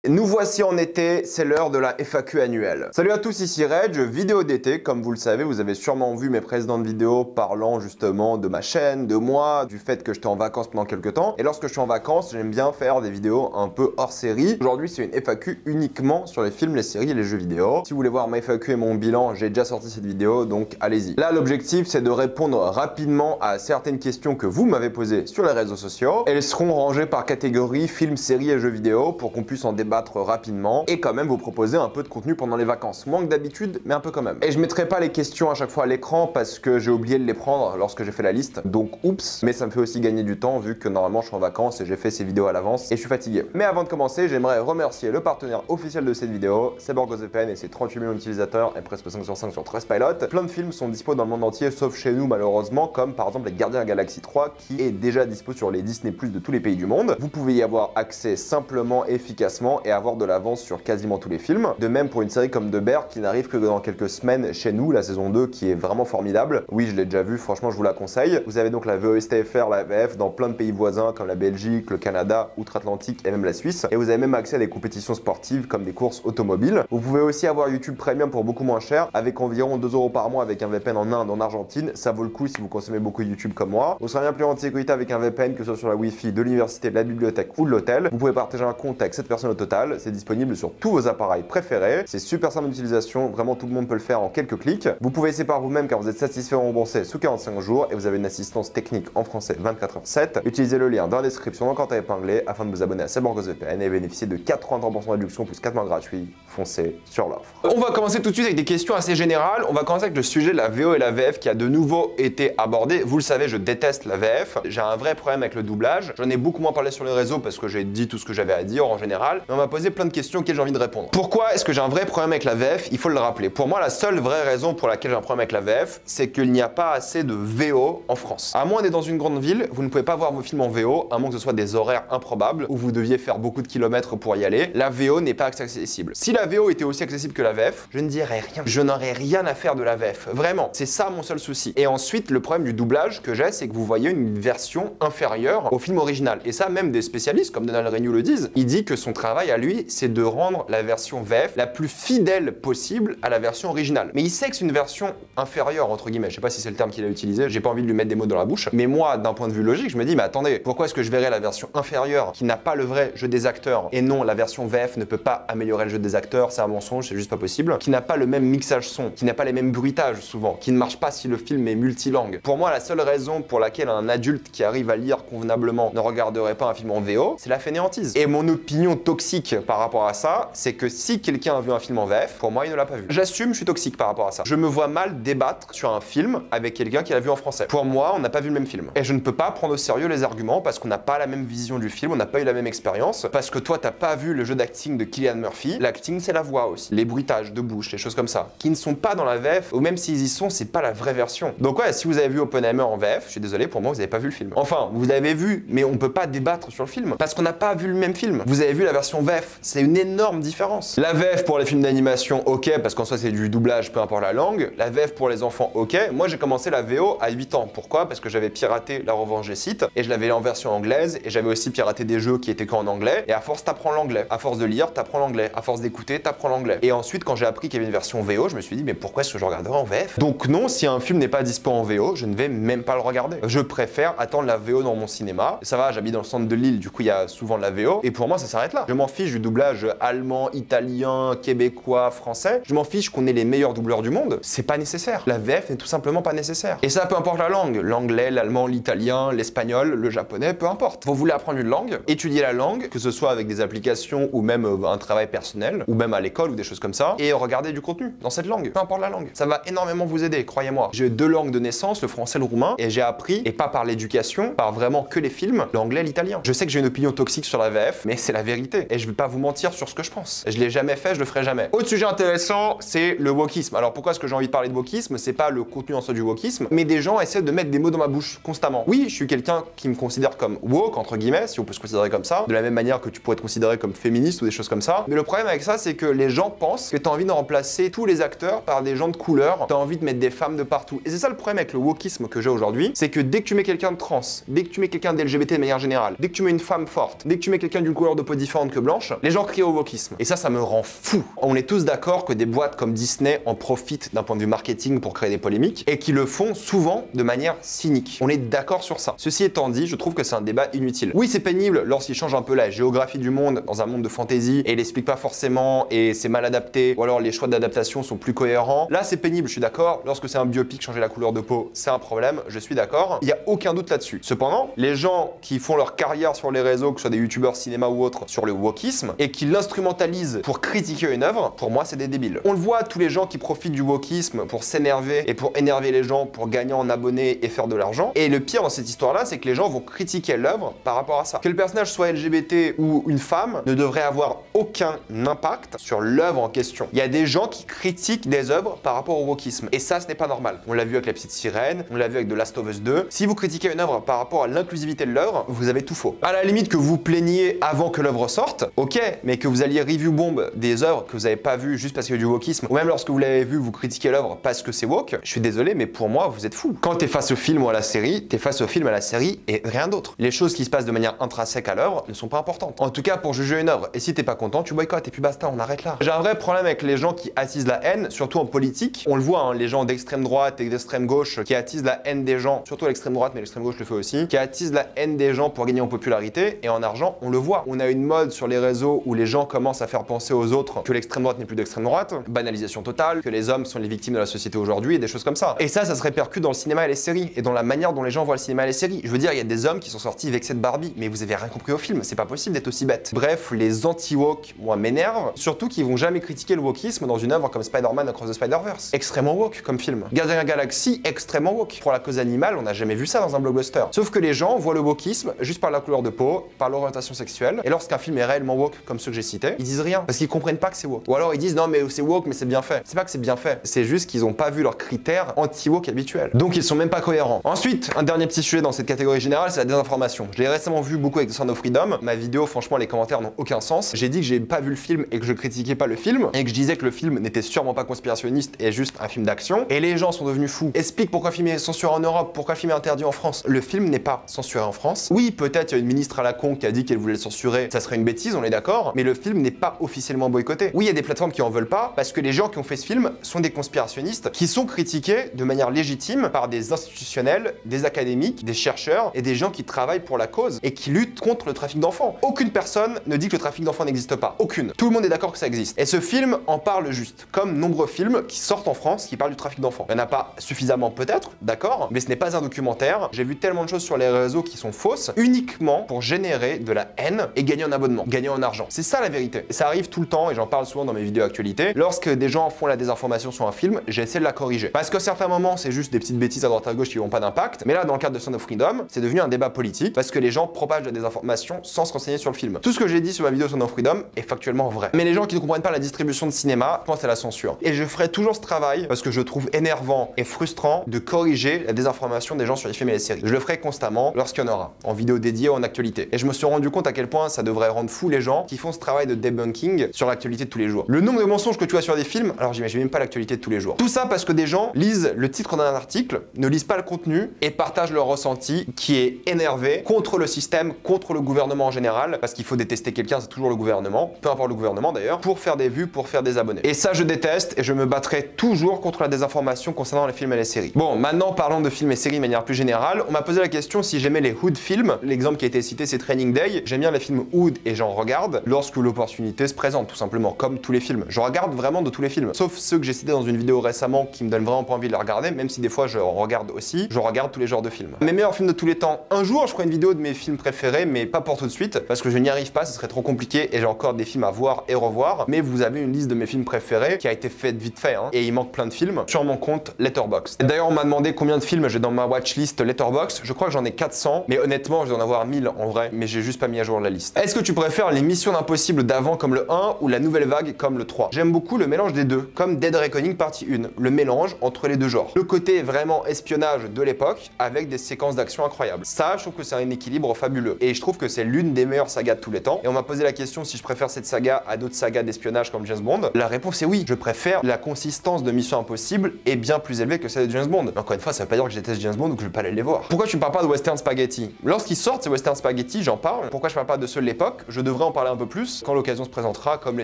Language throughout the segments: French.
Nous voici en été, c'est l'heure de la FAQ annuelle. Salut à tous, ici Reg, vidéo d'été. Comme vous le savez, vous avez sûrement vu mes précédentes vidéos parlant justement de ma chaîne, de moi, du fait que j'étais en vacances pendant quelques temps. Et lorsque je suis en vacances, j'aime bien faire des vidéos un peu hors série. Aujourd'hui, c'est une FAQ uniquement sur les films, les séries et les jeux vidéo. Si vous voulez voir ma FAQ et mon bilan, j'ai déjà sorti cette vidéo, donc allez-y. Là, l'objectif, c'est de répondre rapidement à certaines questions que vous m'avez posées sur les réseaux sociaux. Elles seront rangées par catégorie films, séries et jeux vidéo pour qu'on puisse en débattre rapidement et quand même vous proposer un peu de contenu pendant les vacances. Moins que d'habitude, mais un peu quand même. Et je mettrai pas les questions à chaque fois à l'écran parce que j'ai oublié de les prendre lorsque j'ai fait la liste. Donc oups, mais ça me fait aussi gagner du temps vu que normalement je suis en vacances et j'ai fait ces vidéos à l'avance et je suis fatigué. Mais avant de commencer, j'aimerais remercier le partenaire officiel de cette vidéo, c'est BorgosVPN et ses 38 millions d'utilisateurs et presque 5 sur 5 sur Trustpilot. Plein de films sont dispo dans le monde entier sauf chez nous malheureusement, comme par exemple les Gardiens de la Galaxie 3 qui est déjà dispo sur les Disney+ de tous les pays du monde. Vous pouvez y avoir accès simplement et efficacement et avoir de l'avance sur quasiment tous les films. De même pour une série comme The Bear qui n'arrive que dans quelques semaines chez nous, la saison 2 qui est vraiment formidable. Oui, je l'ai déjà vu, franchement je vous la conseille. Vous avez donc la VOSTFR, la VF dans plein de pays voisins comme la Belgique, le Canada, outre-Atlantique et même la Suisse. Et vous avez même accès à des compétitions sportives comme des courses automobiles. Vous pouvez aussi avoir YouTube Premium pour beaucoup moins cher avec environ 2 € par mois avec un VPN en Inde, en Argentine. Ça vaut le coup si vous consommez beaucoup YouTube comme moi. Vous serez bien plus en sécurité avec un VPN que ce soit sur la Wi-Fi de l'université, de la bibliothèque ou de l'hôtel. Vous pouvez partager un compte avec 7 personnes au total. C'est disponible sur tous vos appareils préférés. C'est super simple d'utilisation, vraiment tout le monde peut le faire en quelques clics. Vous pouvez essayer par vous-même car vous êtes satisfait ou remboursé sous 45 jours et vous avez une assistance technique en français 24h7. Utilisez le lien dans la description dans le compte épinglé afin de vous abonner à BorgosVPN et bénéficier de 83% de réduction plus 4 mois gratuits. Foncez sur l'offre. On va commencer tout de suite avec des questions assez générales. On va commencer avec le sujet de la VO et la VF qui a de nouveau été abordé. Vous le savez, je déteste la VF. J'ai un vrai problème avec le doublage. J'en ai beaucoup moins parlé sur les réseaux parce que j'ai dit tout ce que j'avais à dire en général. Mais on m'a posé plein de questions auxquelles j'ai envie de répondre. Pourquoi est-ce que j'ai un vrai problème avec la VF? Il faut le rappeler. Pour moi, la seule vraie raison pour laquelle j'ai un problème avec la VF, c'est qu'il n'y a pas assez de VO en France. À moins d'être dans une grande ville, vous ne pouvez pas voir vos films en VO, à moins que ce soit des horaires improbables où vous deviez faire beaucoup de kilomètres pour y aller. La VO n'est pas accessible. Si la VO était aussi accessible que la VF, je ne dirais rien. Je n'aurais rien à faire de la VF. Vraiment. C'est ça mon seul souci. Et ensuite, le problème du doublage que j'ai, c'est que vous voyez une version inférieure au film original. Et ça, même des spécialistes comme Donald Renew le disent. Il dit que son travail à lui, c'est de rendre la version VF la plus fidèle possible à la version originale. Mais il sait que c'est une version inférieure, entre guillemets. Je sais pas si c'est le terme qu'il a utilisé, j'ai pas envie de lui mettre des mots dans la bouche. Mais moi, d'un point de vue logique, je me dis, mais attendez, pourquoi est-ce que je verrais la version inférieure qui n'a pas le vrai jeu des acteurs et non, la version VF ne peut pas améliorer le jeu des acteurs, c'est un mensonge, c'est juste pas possible, qui n'a pas le même mixage son, qui n'a pas les mêmes bruitages souvent, qui ne marche pas si le film est multilangue. Pour moi, la seule raison pour laquelle un adulte qui arrive à lire convenablement ne regarderait pas un film en VO, c'est la fainéantise. Et mon opinion toxique par rapport à ça, c'est que si quelqu'un a vu un film en VF, pour moi, il ne l'a pas vu. J'assume, je suis toxique par rapport à ça. Je me vois mal débattre sur un film avec quelqu'un qui l'a vu en français. Pour moi, on n'a pas vu le même film. Et je ne peux pas prendre au sérieux les arguments parce qu'on n'a pas la même vision du film, on n'a pas eu la même expérience, parce que toi, t'as pas vu le jeu d'acting de Cillian Murphy. L'acting, c'est la voix aussi. Les bruitages de bouche, les choses comme ça, qui ne sont pas dans la VF, ou même s'ils y sont, c'est pas la vraie version. Donc ouais, si vous avez vu Oppenheimer en VF, je suis désolé, pour moi, vous avez pas vu le film. Enfin, vous l'avez vu, mais on peut pas débattre sur le film, parce qu'on n'a pas vu le même film. Vous avez vu la version VF, c'est une énorme différence. La VF pour les films d'animation, ok, parce qu'en soi c'est du doublage, peu importe la langue. La VF pour les enfants, ok. Moi j'ai commencé la VO à 8 ans. Pourquoi? Parce que j'avais piraté La Revanche des Sith et je l'avais en version anglaise et j'avais aussi piraté des jeux qui étaient qu'en anglais. Et à force t'apprends l'anglais. À force de lire, t'apprends l'anglais. À force d'écouter, t'apprends l'anglais. Et ensuite quand j'ai appris qu'il y avait une version VO, je me suis dit mais pourquoi est-ce que je regarderais en VF? Donc non, si un film n'est pas dispo en VO, je ne vais même pas le regarder. Je préfère attendre la VO dans mon cinéma. Ça va, j'habite dans le centre de Lille, du coup il y a souvent de la VO. Et pour moi ça s'arrête là. Je m'en fiche du doublage allemand, italien, québécois, français. Je m'en fiche qu'on ait les meilleurs doubleurs du monde. C'est pas nécessaire. La VF n'est tout simplement pas nécessaire. Et ça, peu importe la langue. L'anglais, l'allemand, l'italien, l'espagnol, le japonais, peu importe. Vous voulez apprendre une langue, étudiez la langue, que ce soit avec des applications ou même un travail personnel, ou même à l'école ou des choses comme ça, et regardez du contenu dans cette langue. Peu importe la langue. Ça va énormément vous aider, croyez-moi. J'ai 2 langues de naissance, le français et le roumain, et j'ai appris, et pas par l'éducation, par vraiment que les films, l'anglais et l'italien. Je sais que j'ai une opinion toxique sur la VF, mais c'est la vérité. Et je vais pas vous mentir sur ce que je pense. Je l'ai jamais fait, je le ferai jamais. Autre sujet intéressant, c'est le wokisme. Alors pourquoi est-ce que j'ai envie de parler de wokisme? C'est pas le contenu en soi du wokisme, mais des gens essaient de mettre des mots dans ma bouche constamment. Oui, je suis quelqu'un qui me considère comme woke, entre guillemets, si on peut se considérer comme ça, de la même manière que tu pourrais te considérer comme féministe ou des choses comme ça. Mais le problème avec ça, c'est que les gens pensent que t'as envie de remplacer tous les acteurs par des gens de couleur, t'as envie de mettre des femmes de partout. Et c'est ça le problème avec le wokisme que j'ai aujourd'hui, c'est que dès que tu mets quelqu'un de trans, dès que tu mets quelqu'un d'LGBT de manière générale, dès que tu mets une femme forte, dès que tu mets quelqu'un d'une couleur de peau différente que blanche, blanche, les gens crient au wokisme. Et ça me rend fou. On est tous d'accord que des boîtes comme Disney en profitent d'un point de vue marketing pour créer des polémiques et qui le font souvent de manière cynique. On est d'accord sur ça. Ceci étant dit, je trouve que c'est un débat inutile. Oui, c'est pénible lorsqu'il change un peu la géographie du monde dans un monde de fantasy et il explique pas forcément et c'est mal adapté ou alors les choix d'adaptation sont plus cohérents. Là, c'est pénible, je suis d'accord. Lorsque c'est un biopic, changer la couleur de peau, c'est un problème, je suis d'accord. Il n'y a aucun doute là-dessus. Cependant, les gens qui font leur carrière sur les réseaux, que ce soit des youtubeurs cinéma ou autres, sur le wokisme et qui l'instrumentalisent pour critiquer une œuvre, pour moi, c'est des débiles. On le voit, tous les gens qui profitent du wokisme pour s'énerver et pour énerver les gens, pour gagner en abonnés et faire de l'argent. Et le pire dans cette histoire-là, c'est que les gens vont critiquer l'œuvre par rapport à ça. Que le personnage soit LGBT ou une femme ne devrait avoir aucun impact sur l'œuvre en question. Il y a des gens qui critiquent des œuvres par rapport au wokisme. Et ça, ce n'est pas normal. On l'a vu avec La Petite Sirène, on l'a vu avec The Last of Us 2. Si vous critiquez une œuvre par rapport à l'inclusivité de l'œuvre, vous avez tout faux. À la limite que vous plaigniez avant que l'œuvre sorte, ok, mais que vous alliez review bomb des œuvres que vous n'avez pas vues juste parce qu'il y a du wokisme, ou même lorsque vous l'avez vu, vous critiquez l'œuvre parce que c'est woke, je suis désolé, mais pour moi, vous êtes fou. Quand t'es face au film ou à la série, t'es face au film, à la série et rien d'autre. Les choses qui se passent de manière intrinsèque à l'œuvre ne sont pas importantes. En tout cas, pour juger une œuvre. Et si t'es pas content, tu boycottes et puis basta, on arrête là. J'ai un vrai problème avec les gens qui attisent la haine, surtout en politique. On le voit, hein, les gens d'extrême droite et d'extrême gauche qui attisent la haine des gens, surtout à l'extrême droite, mais l'extrême gauche le fait aussi, qui attisent la haine des gens pour gagner en popularité et en argent, on le voit. On a une mode sur les réseaux où les gens commencent à faire penser aux autres que l'extrême droite n'est plus d'extrême droite, banalisation totale, que les hommes sont les victimes de la société aujourd'hui et des choses comme ça. Et ça se répercute dans le cinéma et les séries et dans la manière dont les gens voient le cinéma et les séries. Je veux dire, il y a des hommes qui sont sortis vexés de Barbie, mais vous avez rien compris au film, c'est pas possible d'être aussi bête. Bref, les anti-woke, moi, m'énervent, surtout qu'ils vont jamais critiquer le wokisme dans une œuvre comme Spider-Man Across the Spider-Verse. Extrêmement woke comme film. Gardien Galaxy, extrêmement woke. Pour la cause animale, on n'a jamais vu ça dans un blockbuster. Sauf que les gens voient le wokisme juste par la couleur de peau, par l'orientation sexuelle, et lorsqu'un film est réellement woke comme ceux que j'ai cités, ils disent rien, parce qu'ils comprennent pas que c'est woke. Ou alors ils disent non mais c'est woke mais c'est bien fait. C'est pas que c'est bien fait, c'est juste qu'ils ont pas vu leurs critères anti-woke habituels. Donc ils sont même pas cohérents. Ensuite, un dernier petit sujet dans cette catégorie générale, c'est la désinformation. Je l'ai récemment vu beaucoup avec The Sound of Freedom. Ma vidéo, franchement, les commentaires n'ont aucun sens. J'ai dit que j'ai pas vu le film et que je critiquais pas le film, et que je disais que le film n'était sûrement pas conspirationniste et juste un film d'action. Et les gens sont devenus fous. Explique pourquoi le film est censuré en Europe, pourquoi le film est interdit en France. Le film n'est pas censuré en France. Oui, peut-être il y a une ministre à la con qui a dit qu'elle voulait le censurer, ça serait une bêtise, on est d'accord, mais le film n'est pas officiellement boycotté. Oui, il y a des plateformes qui en veulent pas parce que les gens qui ont fait ce film sont des conspirationnistes qui sont critiqués de manière légitime par des institutionnels, des académiques, des chercheurs et des gens qui travaillent pour la cause et qui luttent contre le trafic d'enfants. Aucune personne ne dit que le trafic d'enfants n'existe pas. Aucune. Tout le monde est d'accord que ça existe. Et ce film en parle juste, comme nombreux films qui sortent en France qui parlent du trafic d'enfants. Il n'y en a pas suffisamment peut-être, d'accord, mais ce n'est pas un documentaire. J'ai vu tellement de choses sur les réseaux qui sont fausses uniquement pour générer de la haine et gagner en abonnement, gagner en argent. C'est ça la vérité. Et ça arrive tout le temps et j'en parle souvent dans mes vidéos actualité. Lorsque des gens font la désinformation sur un film, j'essaie de la corriger. Parce qu'à certains moments, c'est juste des petites bêtises à droite à gauche qui n'ont pas d'impact. Mais là, dans le cadre de Sound of Freedom, c'est devenu un débat politique parce que les gens propagent la désinformation sans se renseigner sur le film. Tout ce que j'ai dit sur ma vidéo Sound of Freedom est factuellement vrai. Mais les gens qui ne comprennent pas la distribution de cinéma pensent à la censure. Et je ferai toujours ce travail parce que je trouve énervant et frustrant de corriger la désinformation des gens sur les films et les séries. Je le ferai constamment lorsqu'il y en aura, en vidéo dédiée ou en actualité. Et je me suis rendu compte à quel point ça devrait rendre fou les gens qui font ce travail de debunking sur l'actualité de tous les jours. Le nombre de mensonges que tu as sur des films, alors j'imagine même pas l'actualité de tous les jours. Tout ça parce que des gens lisent le titre d'un article, ne lisent pas le contenu et partagent leur ressenti qui est énervé contre le système, contre le gouvernement en général, parce qu'il faut détester quelqu'un, c'est toujours le gouvernement, peu importe le gouvernement d'ailleurs, pour faire des vues, pour faire des abonnés. Et ça je déteste et je me battrai toujours contre la désinformation concernant les films et les séries. Bon, maintenant parlons de films et séries de manière plus générale. On m'a posé la question si j'aimais les hood films. L'exemple qui a été cité c'est Training Day. J'aime bien les films hood et j'en regarde lorsque l'opportunité se présente, tout simplement, comme tous les films. Je regarde vraiment de tous les films, sauf ceux que j'ai cités dans une vidéo récemment qui me donnent vraiment pas envie de les regarder, même si des fois je regarde aussi, je regarde tous les genres de films. Mes meilleurs films de tous les temps, un jour je ferai une vidéo de mes films préférés, mais pas pour tout de suite, parce que je n'y arrive pas, ce serait trop compliqué et j'ai encore des films à voir et revoir, mais vous avez une liste de mes films préférés qui a été faite vite fait, hein, et il manque plein de films sur mon compte Letterboxd. D'ailleurs on m'a demandé combien de films j'ai dans ma watchlist Letterboxd, je crois que j'en ai 400, mais honnêtement je dois en avoir 1000 en vrai, mais j'ai juste pas mis à jour la liste. Est-ce que tu préfères les missions d'impossible d'avant comme le 1 ou la nouvelle vague comme le 3? J'aime beaucoup le mélange des deux, comme Dead Reckoning partie 1, le mélange entre les deux genres. Le côté vraiment espionnage de l'époque avec des séquences d'action incroyables. Ça, je trouve que c'est un équilibre fabuleux. Et je trouve que c'est l'une des meilleures sagas de tous les temps. Et on m'a posé la question si je préfère cette saga à d'autres sagas d'espionnage comme James Bond. La réponse est oui. Je préfère la consistance de Mission Impossible est bien plus élevée que celle de James Bond. Mais encore une fois, ça veut pas dire que je déteste James Bond ou que je vais pas aller les voir. Pourquoi tu me parles pas de Western Spaghetti? Lorsqu'ils sortent ces Western Spaghetti, j'en parle. Pourquoi je parle pas de ceux de l'époque? Je devrais en parler un peu plus quand l'occasion se présentera, comme les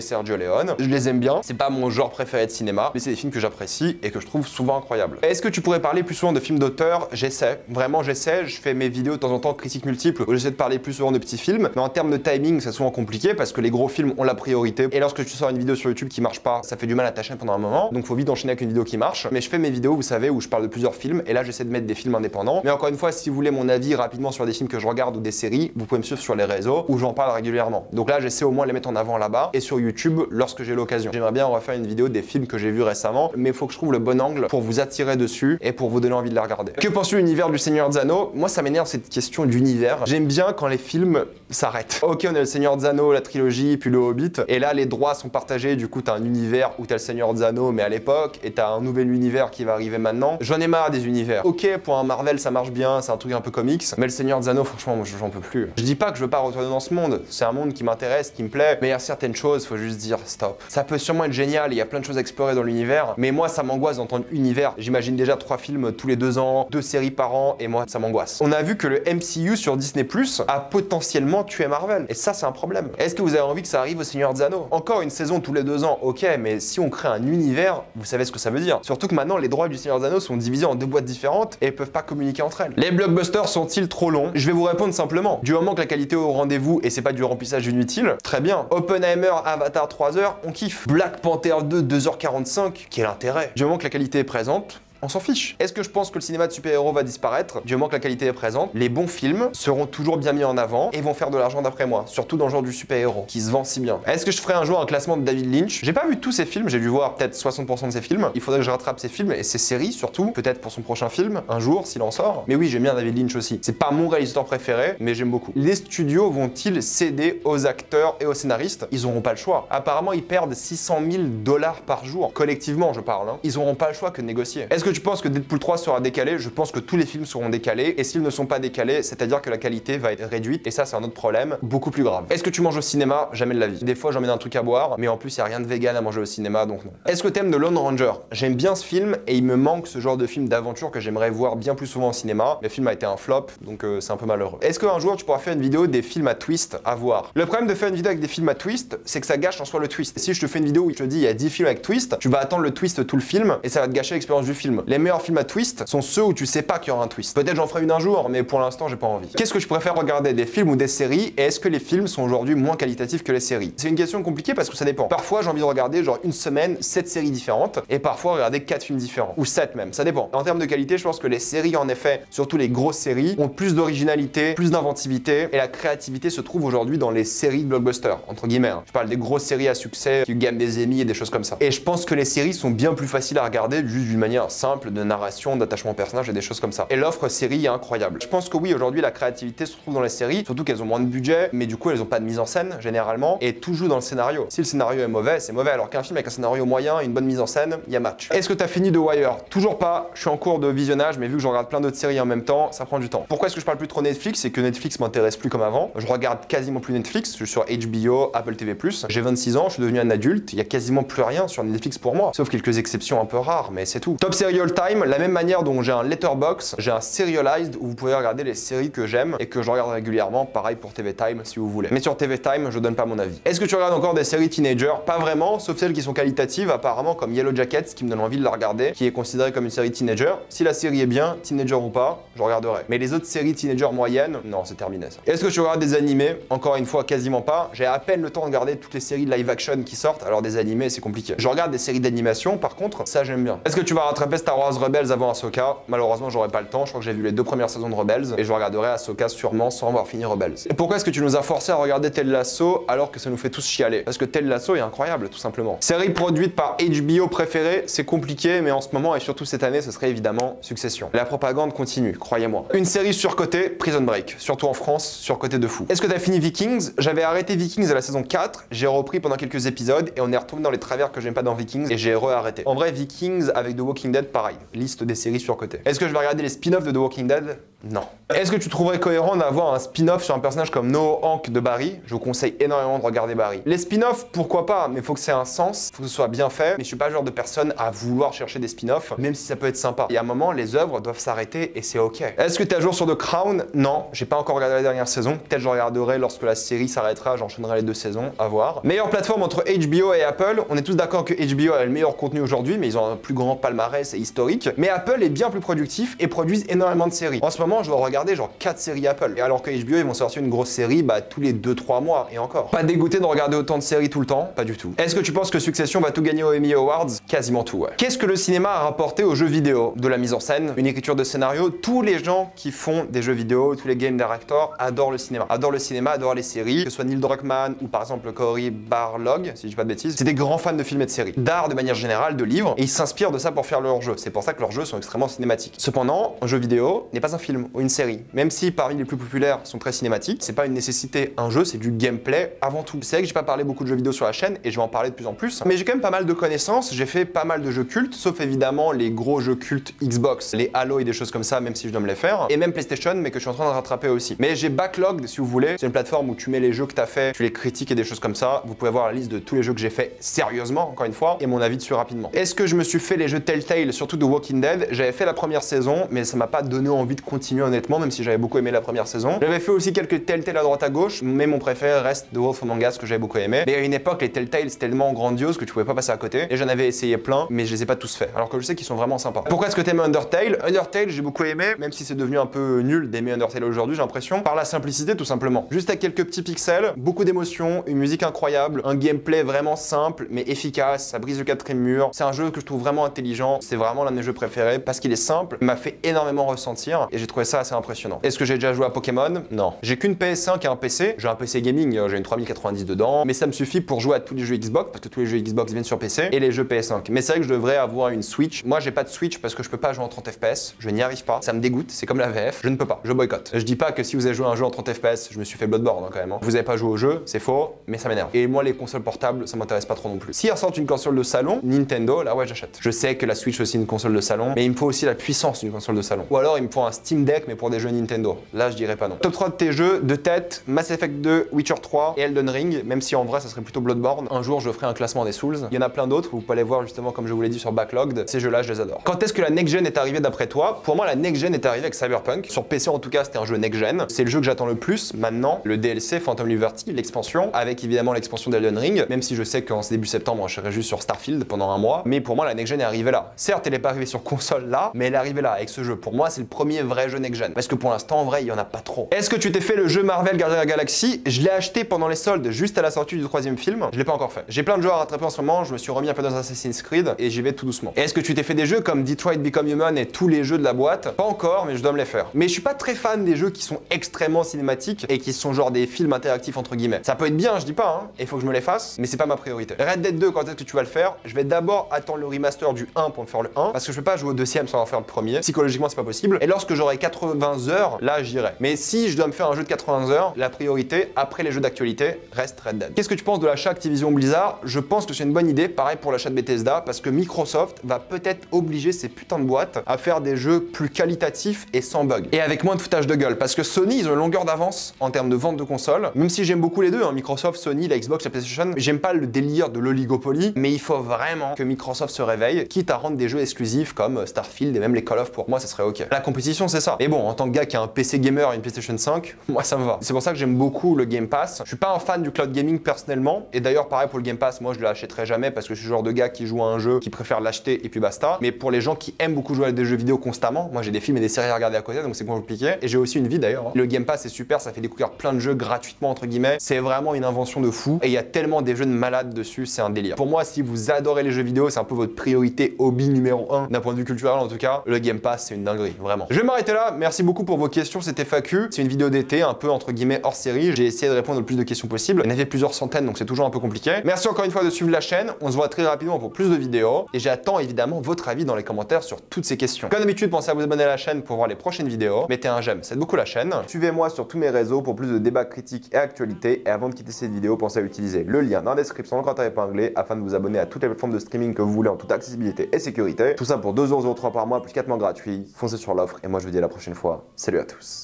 Sergio Leone. Je les aime bien, c'est pas mon genre préféré de cinéma, mais c'est des films que j'apprécie et que je trouve souvent incroyables. Est-ce que tu pourrais parler plus souvent de films d'auteur? J'essaie, vraiment j'essaie, je fais mes vidéos de temps en temps critiques multiples où j'essaie de parler plus souvent de petits films, mais en termes de timing c'est souvent compliqué parce que les gros films ont la priorité et lorsque tu sors une vidéo sur YouTube qui marche pas, ça fait du mal à ta chaîne pendant un moment, donc faut vite enchaîner avec une vidéo qui marche. Mais je fais mes vidéos, vous savez, où je parle de plusieurs films et là j'essaie de mettre des films indépendants. Mais encore une fois, si vous voulez mon avis rapidement sur des films que je regarde ou des séries, vous pouvez me suivre sur les réseaux où j'en parle régulièrement. Donc là j'essaie au moins de les mettre en avant là-bas et sur YouTube lorsque j'ai l'occasion. J'aimerais bien refaire une vidéo des films que j'ai vus récemment, mais il faut que je trouve le bon angle pour vous attirer dessus et pour vous donner envie de les regarder. Que penses-tu de l'univers du Seigneur des Anneaux? Moi ça m'énerve cette question d'univers. J'aime bien quand les films s'arrêtent. Ok, on a le Seigneur des Anneaux, la trilogie, puis le Hobbit, et là les droits sont partagés, du coup t'as un univers où t'as le Seigneur des Anneaux mais à l'époque, et t'as un nouvel univers qui va arriver maintenant. J'en ai marre des univers. Ok, pour un Marvel ça marche bien, c'est un truc un peu comics, mais le Seigneur des Anneaux franchement moi j'en peux plus. Je dis pas que je veux pas retourner dans ce monde, c'est un monde qui m'intéresse, qui me plaît, mais il y a certaines choses, faut juste dire stop. Ça peut sûrement être génial, il y a plein de choses à explorer dans l'univers, mais moi ça m'angoisse d'entendre univers. J'imagine déjà 3 films tous les 2 ans, 2 séries par an, et moi ça m'angoisse. On a vu que le MCU sur Disney+ a potentiellement tué Marvel, et ça c'est un problème. Est-ce que vous avez envie que ça arrive au Seigneur des Anneaux? Encore une saison tous les 2 ans, ok, mais si on crée un univers, vous savez ce que ça veut dire. Surtout que maintenant les droits du Seigneur des Anneaux sont divisés en 2 boîtes différentes et peuvent pas communiquer entre elles. Les blockbusters sont-ils trop longs? Je vais vous répondre simplement. Du moment que la qualité est au rendez-vous et c'est pas du remplissage inutile, très bien. Oppenheimer, Avatar 3 heures, on kiffe. Black Panther 2, 2h45, quel intérêt? Du moment que la qualité est présente, on s'en fiche. Est-ce que je pense que le cinéma de super-héros va disparaître? Du moment que la qualité est présente, les bons films seront toujours bien mis en avant et vont faire de l'argent d'après moi, surtout dans le genre du super-héros, qui se vend si bien. Est-ce que je ferai un jour un classement de David Lynch? J'ai pas vu tous ses films, j'ai dû voir peut-être 60% de ses films. Il faudrait que je rattrape ses films et ses séries surtout, peut-être pour son prochain film, un jour, s'il en sort. Mais oui, j'aime bien David Lynch aussi. C'est pas mon réalisateur préféré, mais j'aime beaucoup. Les studios vont-ils céder aux acteurs et aux scénaristes? Ils auront pas le choix. Apparemment, ils perdent 600 000 $ par jour. Collectivement, je parle. Ils auront pas le choix que de négocier. Est-ce que tu penses que Deadpool 3 sera décalé? Je pense que tous les films seront décalés, et s'ils ne sont pas décalés, c'est-à-dire que la qualité va être réduite, et ça c'est un autre problème, beaucoup plus grave. Est-ce que tu manges au cinéma? Jamais de la vie. Des fois j'emmène un truc à boire, mais en plus il n'y a rien de vegan à manger au cinéma, donc non. Est-ce que t'aimes The Lone Ranger? J'aime bien ce film, et il me manque ce genre de film d'aventure que j'aimerais voir bien plus souvent au cinéma. Le film a été un flop, donc c'est un peu malheureux. Est-ce qu'un jour tu pourras faire une vidéo des films à twist à voir? Le problème de faire une vidéo avec des films à twist, c'est que ça gâche en soi le twist. Si je te fais une vidéo où je te dis il y a 10 films avec twist, tu vas attendre le twist tout le film, et ça va te gâcher l'expérience du film. Les meilleurs films à twist sont ceux où tu sais pas qu'il y aura un twist. Peut-être j'en ferai une un jour, mais pour l'instant j'ai pas envie. Qu'est-ce que je préfère regarder, des films ou des séries, et est-ce que les films sont aujourd'hui moins qualitatifs que les séries? C'est une question compliquée parce que ça dépend. Parfois j'ai envie de regarder genre une semaine 7 séries différentes, et parfois regarder 4 films différents, ou 7 même, ça dépend. En termes de qualité, je pense que les séries en effet, surtout les grosses séries, ont plus d'originalité, plus d'inventivité, et la créativité se trouve aujourd'hui dans les séries de blockbusters, entre guillemets. Je parle des grosses séries à succès qui gagnent des Emmy et des choses comme ça. Et je pense que les séries sont bien plus faciles à regarder juste d'une manière simple de narration, d'attachement au personnage et des choses comme ça. Et l'offre série est incroyable. Je pense que oui, aujourd'hui la créativité se trouve dans les séries, surtout qu'elles ont moins de budget, mais du coup elles ont pas de mise en scène généralement, et tout joue dans le scénario. Si le scénario est mauvais, c'est mauvais, alors qu'un film avec un scénario moyen et une bonne mise en scène, il y a match. Est-ce que t'as fini The Wire? Toujours pas, je suis en cours de visionnage, mais vu que je regarde plein d'autres séries en même temps, ça prend du temps. Pourquoi est-ce que je parle plus trop Netflix? C'est que Netflix m'intéresse plus comme avant. Je regarde quasiment plus Netflix, je suis sur HBO, Apple TV+. J'ai 26 ans, je suis devenu un adulte, il y a quasiment plus rien sur Netflix pour moi, sauf quelques exceptions un peu rares, mais c'est tout. Top série all time, la même manière dont j'ai un Letterboxd, j'ai un Serialized où vous pouvez regarder les séries que j'aime et que je regarde régulièrement, pareil pour TV Time si vous voulez. Mais sur TV Time, je donne pas mon avis. Est-ce que tu regardes encore des séries teenager? Pas vraiment, sauf celles qui sont qualitatives, apparemment comme Yellow Jackets qui me donne envie de la regarder, qui est considérée comme une série teenager. Si la série est bien, teenager ou pas, je regarderai. Mais les autres séries teenager moyennes, non, c'est terminé ça. Est-ce que tu regardes des animés? Encore une fois, quasiment pas. J'ai à peine le temps de regarder toutes les séries de live action qui sortent, alors des animés c'est compliqué. Je regarde des séries d'animation, par contre, ça j'aime bien. Est-ce que tu vas rattraper Star Wars Rebels avant Ahsoka? Malheureusement, j'aurai pas le temps, je crois que j'ai vu les 2 premières saisons de Rebels et je regarderai Ahsoka sûrement sans avoir fini Rebels. Et pourquoi est-ce que tu nous as forcé à regarder Ted Lasso alors que ça nous fait tous chialer? Parce que Ted Lasso est incroyable, tout simplement. Série produite par HBO préférée, c'est compliqué, mais en ce moment et surtout cette année, ce serait évidemment Succession. La propagande continue, croyez-moi. Une série surcotée, Prison Break, surtout en France, surcotée de fou. Est-ce que t'as fini Vikings? J'avais arrêté Vikings à la saison 4, j'ai repris pendant quelques épisodes et on est retourné dans les travers que j'aime pas dans Vikings et j'ai re-arrêté. En vrai, Vikings avec The Walking Dead, pareil, liste des séries surcotées. Est-ce que je vais regarder les spin-offs de The Walking Dead? Non. Est-ce que tu trouverais cohérent d'avoir un spin-off sur un personnage comme Noah Hank de Barry? Je vous conseille énormément de regarder Barry. Les spin-offs, pourquoi pas, mais il faut que ça ait un sens, faut que ce soit bien fait, mais je suis pas le genre de personne à vouloir chercher des spin-offs, même si ça peut être sympa. Il y a un moment, les œuvres doivent s'arrêter et c'est ok. Est-ce que tu es à jour sur The Crown? Non, j'ai pas encore regardé la dernière saison. Peut-être je regarderai lorsque la série s'arrêtera, j'enchaînerai les 2 saisons, à voir. Meilleure plateforme entre HBO et Apple, on est tous d'accord que HBO a le meilleur contenu aujourd'hui, mais ils ont un plus grand palmarès et historique. Mais Apple est bien plus productif et produisent énormément de séries. En ce moment, je dois regarder genre 4 séries Apple. Et alors que HBO, ils vont sortir une grosse série tous les 2-3 mois et encore. Pas dégoûté de regarder autant de séries tout le temps? Pas du tout. Est-ce que tu penses que Succession va tout gagner aux Emmy Awards? Quasiment tout, ouais. Qu'est-ce que le cinéma a rapporté aux jeux vidéo? De la mise en scène, une écriture de scénario. Tous les gens qui font des jeux vidéo, tous les game directors adorent le cinéma. Adorent les séries, que ce soit Neil Druckmann ou par exemple Cory Barlog, si je dis pas de bêtises. C'est des grands fans de films et de séries. D'art de manière générale, de livres, et ils s'inspirent de ça pour faire leurs jeux. C'est pour ça que leurs jeux sont extrêmement cinématiques. Cependant, un jeu vidéo n'est pas un film ou une série. Même si parmi les plus populaires sont très cinématiques, c'est pas une nécessité. Un jeu, c'est du gameplay avant tout. C'est vrai que j'ai pas parlé beaucoup de jeux vidéo sur la chaîne et je vais en parler de plus en plus, mais j'ai quand même pas mal de connaissances. J'ai fait pas mal de jeux cultes, sauf évidemment les gros jeux cultes Xbox, les Halo et des choses comme ça, même si je dois me les faire, et même PlayStation, mais que je suis en train de rattraper aussi. Mais j'ai Backlog, si vous voulez. C'est une plateforme où tu mets les jeux que t'as fait, tu les critiques et des choses comme ça. Vous pouvez voir la liste de tous les jeux que j'ai fait sérieusement, encore une fois, et mon avis dessus rapidement. Est-ce que je me suis fait les jeux Telltale, surtout de Walking Dead? J'avais fait la première saison, mais ça m'a pas donné envie de continuer honnêtement, même si j'avais beaucoup aimé la première saison. J'avais fait aussi quelques Telltale à droite à gauche, mais mon préféré reste The Wolf Among Us que j'avais beaucoup aimé. Mais à une époque, les Telltale c'était tellement grandiose que tu pouvais pas passer à côté, et j'en avais essayé plein, mais je les ai pas tous faits. Alors que je sais qu'ils sont vraiment sympas. Pourquoi est-ce que t'aimes Undertale? Undertale, j'ai beaucoup aimé, même si c'est devenu un peu nul d'aimer Undertale aujourd'hui, j'ai l'impression, par la simplicité tout simplement. Juste avec quelques petits pixels, beaucoup d'émotions, une musique incroyable, un gameplay vraiment simple mais efficace, ça brise le 4e mur. C'est un jeu que je trouve vraiment intelligent, c'est vraiment l'un de mes jeux préférés parce qu'il est simple, m'a fait énormément ressentir et j'ai trouvé ça assez impressionnant. Est-ce que j'ai déjà joué à Pokémon? Non. J'ai qu'une PS5 et un PC, j'ai un PC gaming, j'ai une 3090 dedans, mais ça me suffit pour jouer à tous les jeux Xbox parce que tous les jeux Xbox viennent sur PC et les jeux PS5. Mais c'est vrai que je devrais avoir une Switch. Moi j'ai pas de Switch parce que je peux pas jouer en 30 FPS, je n'y arrive pas, ça me dégoûte, c'est comme la VF, je ne peux pas, je boycotte. Je dis pas que si vous avez joué à un jeu en 30 FPS, je me suis fait Bloodborne quand même. Vous avez pas joué au jeu, c'est faux, mais ça m'énerve. Et moi les consoles portables, ça m'intéresse pas trop non plus. Si ressortent une console de salon, Nintendo, là ouais j'achète. Je sais que la Switch aussi une console de salon, mais il me faut aussi la puissance d'une console de salon. Ou alors il me faut un Steam Deck mais pour des jeux Nintendo. Là je dirais pas non. Top 3 de tes jeux de tête, Mass Effect 2, Witcher 3 et Elden Ring, même si en vrai ça serait plutôt Bloodborne. Un jour je ferai un classement des Souls. Il y en a plein d'autres, vous pouvez aller voir justement comme je vous l'ai dit sur Backlogged. Ces jeux-là je les adore. Quand est-ce que la next gen est arrivée d'après toi? Pour moi la next gen est arrivée avec Cyberpunk. Sur PC en tout cas c'était un jeu next gen. C'est le jeu que j'attends le plus maintenant. Le DLC Phantom Liberty, l'expansion, avec évidemment l'expansion d'Elden Ring, même si je sais qu'en début septembre je serai juste sur Starfield pendant un mois. Mais pour moi la next gen est arrivée là. Certes elle est pas arrivée sur console là, mais elle est arrivée là avec ce jeu. Pour moi c'est le premier vrai jeu next gen. Parce que pour l'instant en vrai il y en a pas trop. Est-ce que tu t'es fait le jeu Marvel Guardians of the Galaxy? Je l'ai acheté pendant les soldes juste à la sortie du 3e film. Je l'ai pas encore fait. J'ai plein de jeux à rattraper en ce moment. Je me suis remis un peu dans Assassin's Creed et j'y vais tout doucement. Est-ce que tu t'es fait des jeux comme Detroit Become Human et tous les jeux de la boîte? Pas encore, mais je dois me les faire. Mais je suis pas très fan des jeux qui sont extrêmement cinématiques et qui sont genre des films interactifs entre guillemets. Ça peut être bien, je dis pas, hein, et faut que je me les fasse, mais c'est pas ma priorité. Red Dead 2, quand est-ce que tu vas le faire? Je vais d'abord attendre le remaster du 1 pour me faire le 1, parce que je peux pas jouer au 2e sans en faire le premier. Psychologiquement, c'est pas possible. Et lorsque j'aurai 80 heures, là, j'irai. Mais si je dois me faire un jeu de 80 heures, la priorité, après les jeux d'actualité, reste Red Dead. Qu'est-ce que tu penses de l'achat Activision Blizzard? Je pense que c'est une bonne idée, pareil pour l'achat de Bethesda, parce que Microsoft va peut-être obliger ces putains de boîtes à faire des jeux plus qualitatifs et sans bug. Et avec moins de foutage de gueule, parce que Sony, ils ont une longueur d'avance en termes de vente de consoles, même si j'aime beaucoup les deux, hein, Microsoft, Sony, la Xbox, la PlayStation, j'aime pas le délire de l'oligopoly, mais il faut vraiment que Microsoft se réveille, quitte à rendre des jeux exclusifs comme Starfield et même les Call of, pour moi ça serait ok. La compétition c'est ça. Mais bon, en tant que gars qui a un PC gamer et une PlayStation 5, moi ça me va. C'est pour ça que j'aime beaucoup le Game Pass. Je suis pas un fan du cloud gaming personnellement, et d'ailleurs pareil pour le Game Pass, moi je l'achèterai jamais parce que je suis le genre de gars qui joue à un jeu, qui préfère l'acheter et puis basta. Mais pour les gens qui aiment beaucoup jouer à des jeux vidéo constamment, moi j'ai des films et des séries à regarder à côté, donc c'est compliqué. Et j'ai aussi une vie d'ailleurs. Le Game Pass c'est super, ça fait découvrir plein de jeux gratuitement entre guillemets. C'est vraiment une invention de fou et il y a tellement des jeux de malades dessus, c'est un délire. Pour moi, si vous adorez les jeux vidéo, c'est un peu votre priorité hobby numéro 1 d'un point de vue culturel en tout cas, le Game Pass c'est une dinguerie, vraiment. Je vais m'arrêter là, merci beaucoup pour vos questions, c'était FAQ. C'est une vidéo d'été, un peu entre guillemets hors série. J'ai essayé de répondre le plus de questions possible. Il y en avait plusieurs centaines, donc c'est toujours un peu compliqué. Merci encore une fois de suivre la chaîne. On se voit très rapidement pour plus de vidéos. Et j'attends évidemment votre avis dans les commentaires sur toutes ces questions. Comme d'habitude, pensez à vous abonner à la chaîne pour voir les prochaines vidéos. Mettez un j'aime, ça aide beaucoup la chaîne. Suivez-moi sur tous mes réseaux pour plus de débats critiques et actualités. Et avant de quitter cette vidéo, pensez à utiliser le lien dans la description, le commentaire épinglé, afin de vous abonner à toutes les plateformes de streaming que vous voulez en toute accessibilité et sécurité. Tout ça pour 2,03€ par mois plus 4 mois gratuits. Foncez sur l'offre et moi je vous dis à la prochaine. prochaine fois. Salut à tous.